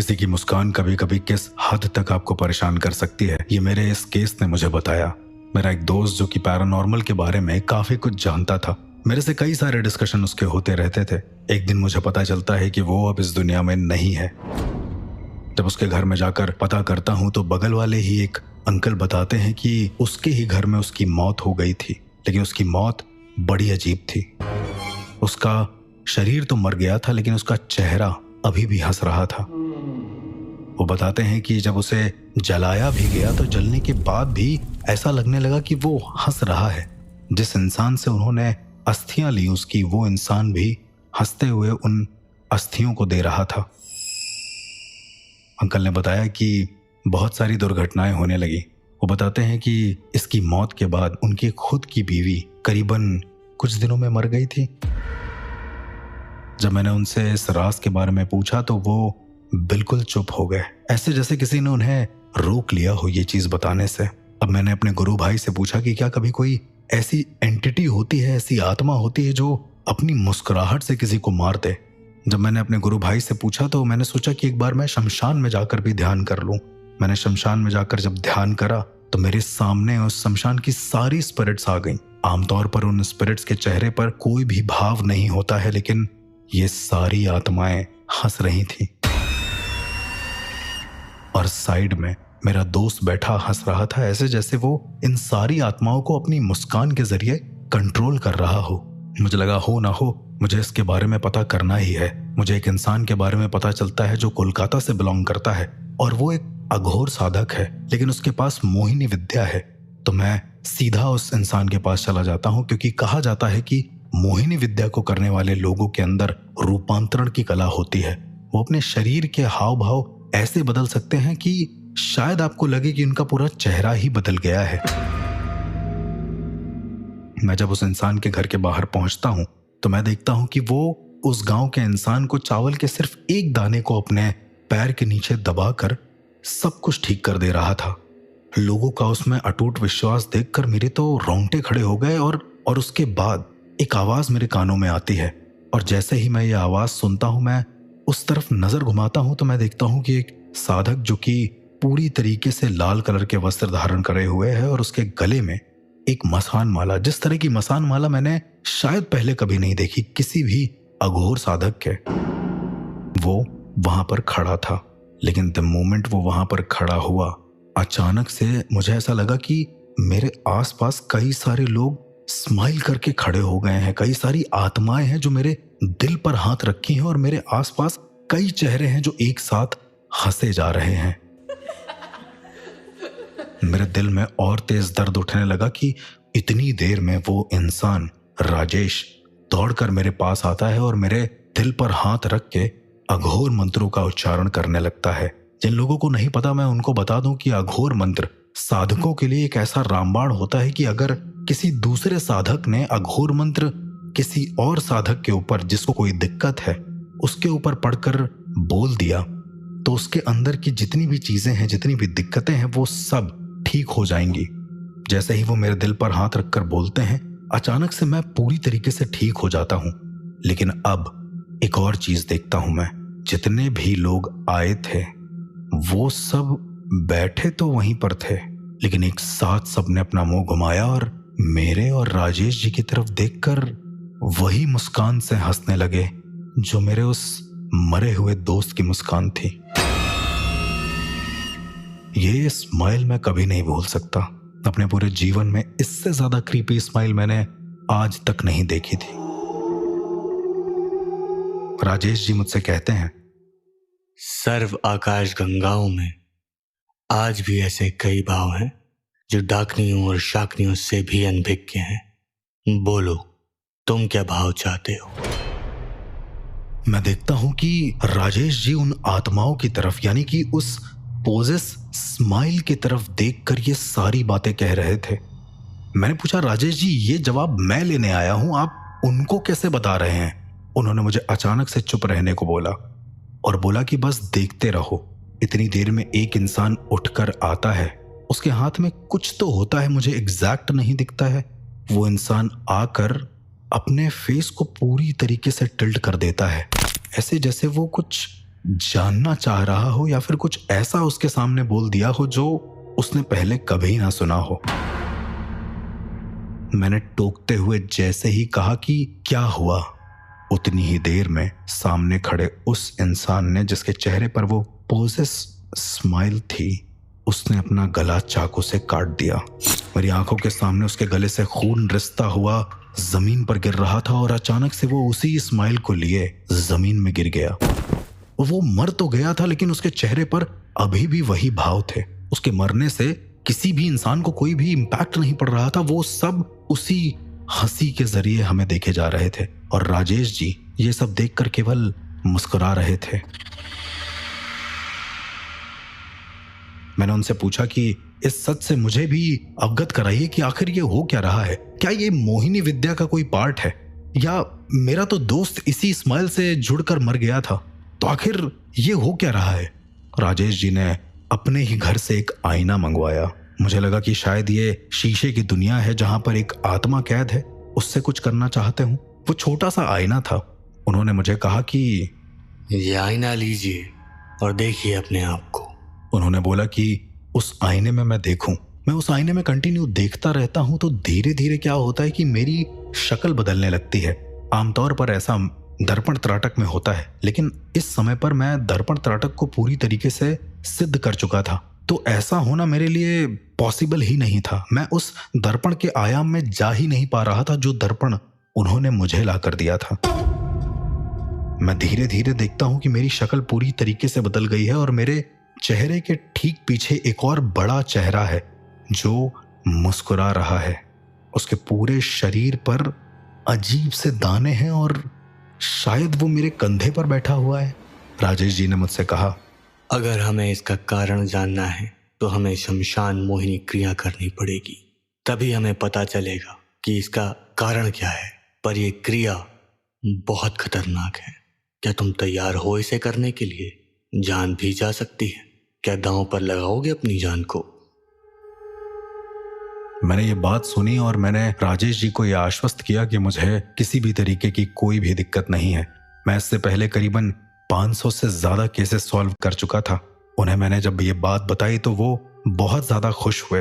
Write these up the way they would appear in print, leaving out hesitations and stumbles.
किसी की मुस्कान कभी कभी किस हद तक आपको परेशान कर सकती है, ये मेरे इस केस ने मुझे बताया। मेरा एक दोस्त जो कि पैरानॉर्मल के बारे में काफी कुछ जानता था, मेरे से कई सारे डिस्कशन उसके होते रहते थे। एक दिन मुझे पता चलता है कि वो अब इस दुनिया में नहीं है। जब उसके घर में जाकर पता करता हूँ तो बगल वाले ही एक अंकल बताते हैं कि उसके ही घर में उसकी मौत हो गई थी, लेकिन उसकी मौत बड़ी अजीब थी। उसका शरीर तो मर गया था, लेकिन उसका चेहरा अभी भी हंस रहा था। वो बताते हैं कि जब उसे जलाया भी गया तो जलने के बाद भी ऐसा लगने लगा कि वो हंस रहा है। जिस इंसान से उन्होंने अस्थियां ली उसकी, वो इंसान भी हंसते हुए उन अस्थियों को दे रहा था। अंकल ने बताया कि बहुत सारी दुर्घटनाएं होने लगी। वो बताते हैं कि इसकी मौत के बाद उनकी खुद की बीवी करीबन कुछ दिनों में मर गई थी। जब मैंने उनसे इस राज के बारे में पूछा तो वो बिल्कुल चुप हो गए, ऐसे जैसे किसी ने उन्हें रोक लिया हो ये चीज बताने से। अब मैंने अपने गुरु भाई से पूछा कि क्या कभी कोई ऐसी एंटिटी होती है, ऐसी आत्मा होती है जो अपनी मुस्कुराहट से किसी को मार दे। जब मैंने अपने गुरु भाई से पूछा तो मैंने सोचा कि एक बार मैं शमशान में जाकर भी ध्यान कर लूं। मैंने शमशान में जाकर जब ध्यान करा तो मेरे सामने उस शमशान की सारी स्पिरिट्स आ गईं। आमतौर पर उन स्पिरिट्स के चेहरे पर कोई भी भाव नहीं होता है, लेकिन ये सारी आत्माएं हंस रही थी। और साइड में मेरा दोस्त बैठा हंस रहा था, ऐसे जैसे वो इन सारी आत्माओं को अपनी मुस्कान के जरिए कंट्रोल कर रहा हो। मुझे लगा हो ना हो मुझे इसके बारे में पता करना ही है। मुझे एक इंसान के बारे में पता चलता है जो कोलकाता से बिलोंग करता है और वो एक अघोर साधक है, लेकिन उसके पास मोहिनी विद्या है। तो मैं सीधा उस इंसान के पास चला जाता हूँ, क्योंकि कहा जाता है कि मोहिनी विद्या को करने वाले लोगों के अंदर रूपांतरण की कला होती है। वो अपने शरीर के हाव भाव ऐसे बदल सकते हैं कि शायद आपको लगे कि उनका पूरा चेहरा ही बदल गया है। मैं जब उस इंसान के घर के बाहर पहुंचता हूं तो मैं देखता हूं कि वो उस गांव के इंसान को चावल के सिर्फ एक दाने को अपने पैर के नीचे दबाकर सब कुछ ठीक कर दे रहा था। लोगों का उसमें अटूट विश्वास देखकर मेरे तो रोंगटे खड़े हो गए और उसके बाद एक आवाज मेरे कानों में आती है, और जैसे ही मैं ये आवाज सुनता हूं मैं उस तरफ नजर घुमाता हूं तो मैं देखता हूं कि एक साधक जो कि पूरी तरीके से लाल कलर के वस्त्र धारण करे हुए है और उसके गले में एक मसान माला, जिस तरह की मसान माला मैंने शायद पहले कभी नहीं देखी किसी भी अघोर साधक के, वो वहां पर खड़ा था। लेकिन द मोमेंट वो वहां पर खड़ा हुआ, अचानक से मुझे ऐसा लगा कि मेरे आसपास कई सारे लोग स्माइल करके खड़े हो गए हैं। कई सारी आत्माएं हैं जो मेरे दिल पर हाथ रखी हैं और मेरे आसपास कई चेहरे हैं जो एक साथ हंसे जा रहे हैं। मेरे दिल में और तेज दर्द उठने लगा कि इतनी देर में वो इंसान राजेश दौड़कर मेरे पास आता है और मेरे दिल पर हाथ रख के अघोर मंत्रों का उच्चारण करने लगता है। जिन लोगों को नहीं पता मैं उनको बता दूं कि अघोर मंत्र साधकों के लिए एक ऐसा रामबाण होता है कि अगर किसी दूसरे साधक ने अघोर मंत्र किसी और साधक के ऊपर जिसको कोई दिक्कत है उसके ऊपर पढ़कर बोल दिया तो उसके अंदर की जितनी भी चीजें हैं, जितनी भी दिक्कतें हैं, वो सब ठीक हो जाएंगी। जैसे ही वो मेरे दिल पर हाथ रखकर बोलते हैं, अचानक से मैं पूरी तरीके से ठीक हो जाता हूं। लेकिन अब एक और चीज देखता हूं मैं, जितने भी लोग आए थे वो सब बैठे तो वहीं पर थे, लेकिन एक साथ सबने अपना मुंह घुमाया और मेरे और राजेश जी की तरफ देखकर वही मुस्कान से हंसने लगे जो मेरे उस मरे हुए दोस्त की मुस्कान थी। ये स्माइल मैं कभी नहीं भूल सकता। अपने पूरे जीवन में इससे ज्यादा क्रीपी स्माइल मैंने आज तक नहीं देखी थी। राजेश जी मुझसे कहते हैं, सर्व आकाश गंगाओं में आज भी ऐसे कई भाव हैं जो डाकनियों और शाकनियों से भी अनभिज्ञ हैं। बोलो तुम क्या भाव चाहते हो? मैं देखता हूं कि राजेश जी उन आत्माओं की तरफ, यानी कि उस पोजेस स्माइल की तरफ देखकर ये सारी बातें कह रहे थे। मैंने पूछा, राजेश जी ये जवाब मैं लेने आया हूं, आप उनको कैसे बता रहे हैं? उन्होंने मुझे अचानक से चुप रहने को बोला और बोला कि बस देखते रहो। इतनी देर में एक इंसान उठकर आता है, उसके हाथ में कुछ तो होता है, मुझे एग्जैक्ट नहीं दिखता है। वो इंसान आकर अपने फेस को पूरी तरीके से टिल्ट कर देता है, ऐसे जैसे वो कुछ जानना चाह रहा हो या फिर कुछ ऐसा उसके सामने बोल दिया हो जो उसने पहले कभी ना सुना हो। मैंने टोकते हुए जैसे ही कहा कि क्या हुआ, उतनी ही देर में सामने खड़े उस इंसान ने, जिसके चेहरे पर वो पोजेस स्माइल थी, उसने अपना गला चाकू से काट दिया। मेरी आंखों के सामने उसके गले से खून रिसता हुआ जमीन पर गिर रहा था और अचानक से वो उसी स्माइल को लिए जमीन में गिर गया। वो मर तो गया था लेकिन उसके चेहरे पर अभी भी वही भाव थे। उसके मरने से किसी भी इंसान को कोई भी इम्पैक्ट नहीं पड़ रहा था। वो सब उसी हंसी के जरिए हमें देखे जा रहे थे और राजेश जी ये सब देखकर केवल मुस्कुरा रहे थे। मैंने उनसे पूछा कि इस सच से मुझे भी अवगत कराइए कि आखिर ये हो क्या रहा है। क्या ये मोहिनी विद्या का कोई पार्ट है या मेरा तो दोस्त इसी स्माइल से जुड़कर मर गया था, तो आखिर ये हो क्या रहा है। राजेश जी ने अपने ही घर से एक आईना मंगवाया। मुझे लगा कि शायद ये शीशे की दुनिया है जहां पर एक आत्मा कैद है, उससे कुछ करना चाहते हूं। वो छोटा सा आईना था। उन्होंने मुझे कहा कि ये आईना लीजिए और देखिए अपने आप को। उन्होंने बोला कि उस आईने में मैं देखूं। मैं उस आईने में कंटिन्यू देखता रहता हूं तो धीरे धीरे क्या होता है कि मेरी शक्ल बदलने लगती है। आमतौर पर ऐसा दर्पण त्राटक में होता है, लेकिन इस समय पर मैं दर्पण त्राटक को पूरी तरीके से सिद्ध कर चुका था, तो ऐसा होना मेरे लिए पॉसिबल ही नहीं था। मैं उस दर्पण के आयाम में जा ही नहीं पा रहा था जो दर्पण उन्होंने मुझे ला कर दिया था। मैं धीरे धीरे देखता हूं कि मेरी शक्ल पूरी तरीके से बदल गई है और मेरे चेहरे के ठीक पीछे एक और बड़ा चेहरा है जो मुस्कुरा रहा है। उसके पूरे शरीर पर अजीब से दाने हैं और शायद वो मेरे कंधे पर बैठा हुआ है। राजेश जी ने मुझसे कहा, अगर हमें इसका कारण जानना है तो हमें शमशान मोहिनी क्रिया करनी पड़ेगी, तभी हमें पता चलेगा कि इसका कारण क्या है। पर यह क्रिया बहुत खतरनाक है। क्या तुम तैयार हो इसे करने के लिए? जान भी जा सकती है। क्या दांव पर लगाओगे अपनी जान को? मैंने ये बात सुनी और मैंने राजेश जी को यह आश्वस्त किया कि मुझे किसी भी तरीके की कोई भी दिक्कत नहीं है। मैं इससे पहले करीबन 500 से ज्यादा केसेस सॉल्व कर चुका था। उन्हें मैंने जब ये बात बताई तो वो बहुत ज्यादा खुश हुए।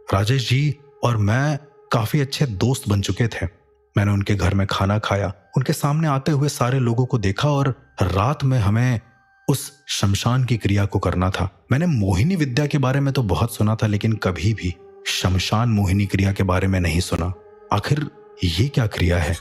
राजेश जी और मैं काफी अच्छे दोस्त बन चुके थे। मैंने उनके घर में खाना खाया, उनके सामने आते हुए सारे लोगों को देखा और रात में हमें उस शमशान की क्रिया को करना था। मैंने मोहिनी विद्या के बारे में तो बहुत सुना था, लेकिन कभी भी शमशान मोहिनी क्रिया के बारे में नहीं सुना। आखिर ये क्या क्रिया है?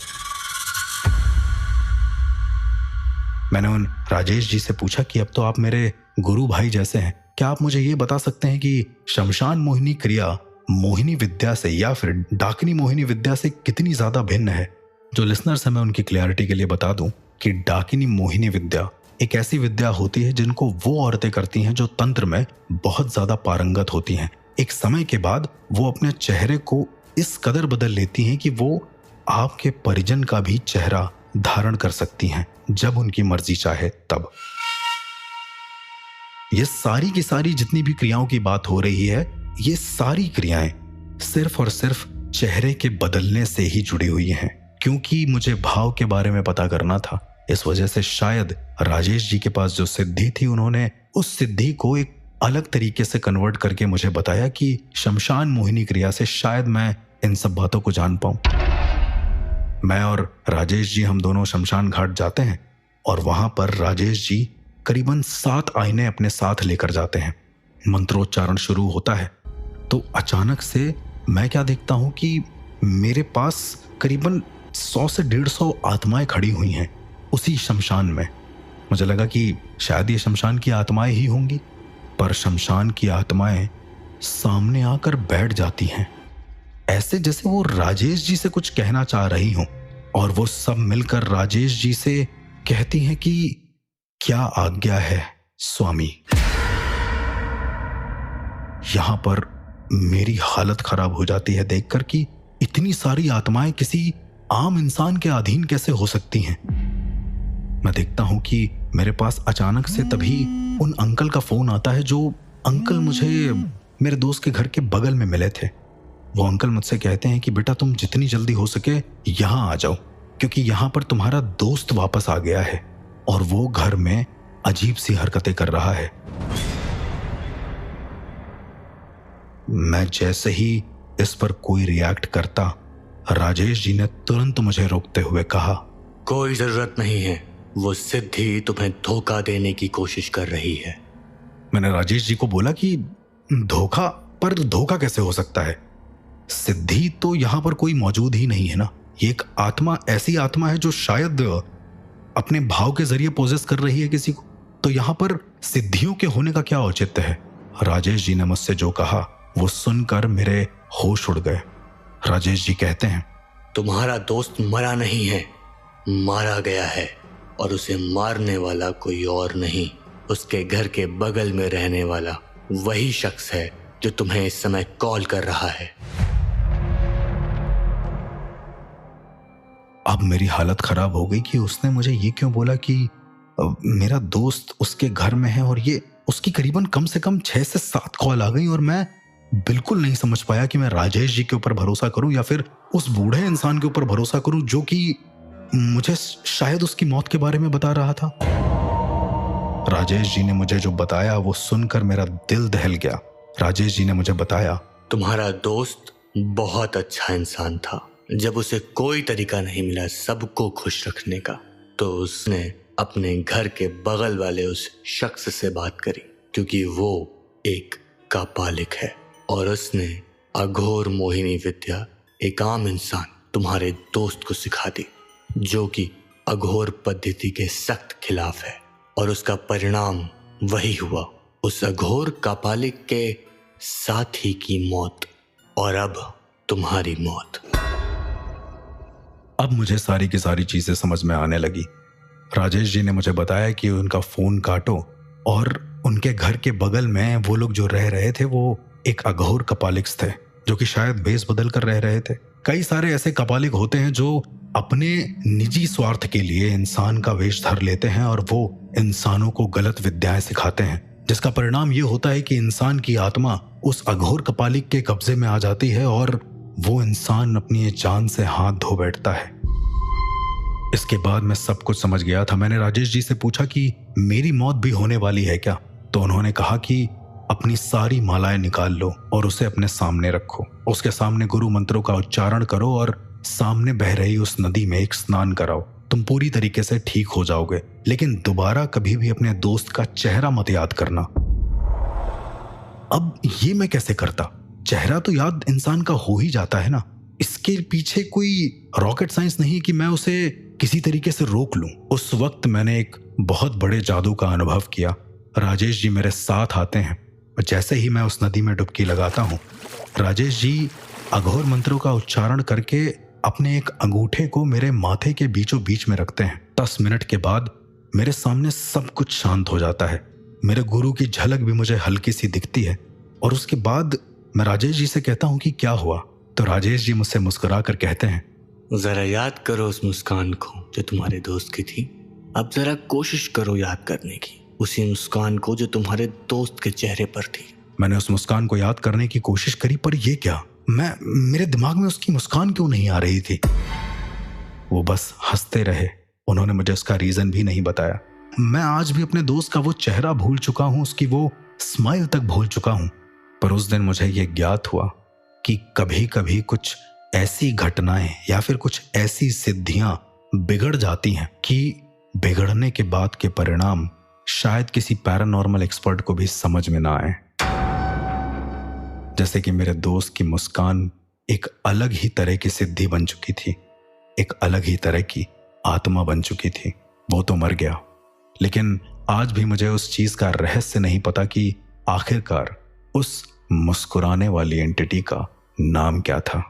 मैंने उन राजेश जी से पूछा कि अब तो आप मेरे गुरु भाई जैसे हैं, क्या आप मुझे ये बता सकते हैं कि शमशान मोहिनी क्रिया मोहिनी विद्या से या फिर डाकिनी मोहिनी विद्या से कितनी ज्यादा भिन्न है? जो लिसनर्स है, मैं उनकी क्लैरिटी के लिए बता दूं कि डाकिनी मोहिनी विद्या एक ऐसी विद्या होती है जिनको वो औरतें करती हैं जो तंत्र में बहुत ज्यादा पारंगत होती हैं। एक समय के बाद वो अपने चेहरे को इस कदर बदल लेती हैं कि वो आपके परिजन का भी चेहरा धारण कर सकती हैं जब उनकी मर्जी चाहे तब। ये सारी की सारी जितनी भी क्रियाओं की बात हो रही है, ये सारी क्रियाएं सिर्फ और सिर्फ चेहरे के बदलने से ही जुड़ी हुई हैं। क्योंकि मुझे भाव के बारे में पता करना था, इस वजह से शायद राजेश जी के पास जो सिद्धि थी, उन्होंने उस सिद्धि को एक अलग तरीके से कन्वर्ट करके मुझे बताया कि शमशान मोहिनी क्रिया से शायद मैं इन सब बातों को जान पाऊं। मैं और राजेश जी हम दोनों शमशान घाट जाते हैं और वहां पर राजेश जी करीबन 7 आईने अपने साथ लेकर जाते हैं। मंत्रोच्चारण शुरू होता है तो अचानक से मैं क्या देखता हूं कि मेरे पास करीबन 100 से 150 आत्माएं खड़ी हुई हैं उसी शमशान में। मुझे लगा कि शायद ये शमशान की आत्माएं ही होंगी, पर शमशान की आत्माएं सामने आकर बैठ जाती हैं, ऐसे जैसे वो राजेश जी से कुछ कहना चाह रही हों। और वो सब मिलकर राजेश जी से कहती हैं कि क्या आज्ञा है स्वामी। यहां पर मेरी हालत खराब हो जाती है देखकर कि इतनी सारी आत्माएं किसी आम इंसान के अधीन कैसे हो सकती हैं। मैं देखता हूं कि मेरे पास अचानक से तभी उन अंकल का फोन आता है, जो अंकल मुझे मेरे दोस्त के घर के बगल में मिले थे। वो अंकल मुझसे कहते हैं कि बेटा तुम जितनी जल्दी हो सके यहां आ जाओ, क्योंकि यहां पर तुम्हारा दोस्त वापस आ गया है और वो घर में अजीब सी हरकतें कर रहा है। मैं जैसे ही इस पर कोई रिएक्ट करता, राजेश जी ने तुरंत मुझे रोकते हुए कहा, कोई जरूरत नहीं है, वो सिद्धि तुम्हें धोखा देने की कोशिश कर रही है। मैंने राजेश जी को बोला कि धोखा? पर धोखा कैसे हो सकता है? सिद्धि तो यहां पर कोई मौजूद ही नहीं है ना। ये एक आत्मा, ऐसी आत्मा है जो शायद अपने भाव के जरिए पोजेस कर रही है किसी को। तो यहां पर सिद्धियों के होने का क्या औचित्य है? राजेश जी ने मुझसे जो कहा वो सुनकर मेरे होश उड़ गए। राजेश जी कहते हैं, तुम्हारा दोस्त मरा नहीं है, मारा गया है, और उसे मारने वाला कोई और नहीं, उसके घर के बगल में रहने वाला वही शख्स है जो तुम्हें इस समय कॉल कर रहा है। अब मेरी हालत खराब हो गई कि उसने मुझे ये क्यों बोला कि मेरा दोस्त उसके घर में है, और ये उसकी करीबन कम से कम 6 से 7 कॉल आ गई, और मैं बिल्कुल नहीं समझ पाया कि मैं राजेश जी के ऊपर भरोसा करूं या फिर उस बूढ़े इंसान के ऊपर भरोसा करूं जो कि मुझे शायद उसकी मौत के बारे में बता रहा था। राजेश जी ने मुझे जो बताया वो सुनकर मेरा दिल दहल गया। राजेश जी ने मुझे बताया, तुम्हारा दोस्त बहुत अच्छा इंसान था। जब उसे कोई तरीका नहीं मिला सबको खुश रखने का, तो उसने अपने घर के बगल वाले उस शख्स से बात करी, क्योंकि वो एक कापालिक है, और उसने अघोर मोहिनी विद्या एक आम इंसान तुम्हारे दोस्त को सिखा दी, जो कि अघोर पद्धति के सख्त खिलाफ है, और उसका परिणाम वही हुआ, उस अघोर कापालिक के साथी की मौत, और अब तुम्हारी मौत। अब मुझे सारी की सारी चीजें समझ में आने लगी। राजेश जी ने मुझे बताया कि उनका फोन काटो, और उनके घर के बगल में वो लोग जो रह रहे थे वो एक अघोर कपालिक थे, जो कि शायद भेष बदल कर रह रहे थे। कई सारे ऐसे कपालिक होते हैं जो अपने निजी स्वार्थ के लिए इंसान का वेश धर लेते हैं, और वो इंसानों को गलत विद्याएं सिखाते हैं, जिसका परिणाम ये होता है कि इंसान की आत्मा उस अघोर कपालिक के कब्जे में आ जाती है, और वो इंसान अपनी जान से हाथ धो बैठता है। इसके बाद मैं सब कुछ समझ गया था। मैंने राजेश जी से पूछा कि मेरी मौत भी होने वाली है क्या? तो उन्होंने कहा कि अपनी सारी मालाएं निकाल लो और उसे अपने सामने रखो, उसके सामने गुरु मंत्रों का उच्चारण करो, और सामने बह रही उस नदी में एक स्नान कराओ। तुम पूरी तरीके से ठीक हो जाओगे, लेकिन दोबारा कभी भी अपने दोस्त का चेहरा मत याद करना। अब ये मैं कैसे करता? चेहरा तो याद इंसान का हो ही जाता है ना। इसके पीछे कोई रॉकेट साइंस नहीं कि मैं उसे किसी तरीके से रोक लूं। उस वक्त मैंने एक बहुत बड़े जादू का अनुभव किया। राजेश जी मेरे साथ आते हैं, और जैसे ही मैं उस नदी में डुबकी लगाता हूं, राजेश जी अघोर मंत्रों का उच्चारण करके अपने एक अंगूठे को मेरे माथे के बीचों बीच में रखते हैं। 10 मिनट के बाद मेरे सामने सब कुछ शांत हो जाता है। मेरे गुरु की झलक भी मुझे हल्की सी दिखती है, और उसके बाद मैं राजेश जी से कहता हूं कि क्या हुआ। तो राजेश जी मुझसे मुस्कुरा कर कहते हैं, जरा याद करो उस मुस्कान को जो तुम्हारे दोस्त की थी। अब जरा कोशिश करो याद करने की, उसी मुस्कान को जो तुम्हारे दोस्त के चेहरे पर थी। मैंने उस मुस्कान को याद करने की कोशिश करी, पर ये क्या, मेरे दिमाग में उसकी मुस्कान क्यों नहीं आ रही थी। वो बस हंसते रहे। उन्होंने मुझे उसका रीजन भी नहीं बताया। मैं आज भी अपने दोस्त का वो चेहरा भूल चुका हूं, उसकी वो स्माइल तक भूल चुका हूं। पर उस दिन मुझे ये ज्ञात हुआ कि कभी कभी कुछ ऐसी घटनाएं या फिर कुछ ऐसी सिद्धियां बिगड़ जाती हैं कि बिगड़ने के बाद के परिणाम शायद किसी पैरानॉर्मल एक्सपर्ट को भी समझ में ना आए। जैसे कि मेरे दोस्त की मुस्कान एक अलग ही तरह की सिद्धि बन चुकी थी, एक अलग ही तरह की आत्मा बन चुकी थी। वो तो मर गया, लेकिन आज भी मुझे उस चीज का रहस्य नहीं पता कि आखिरकार उस मुस्कुराने वाली एंटिटी का नाम क्या था।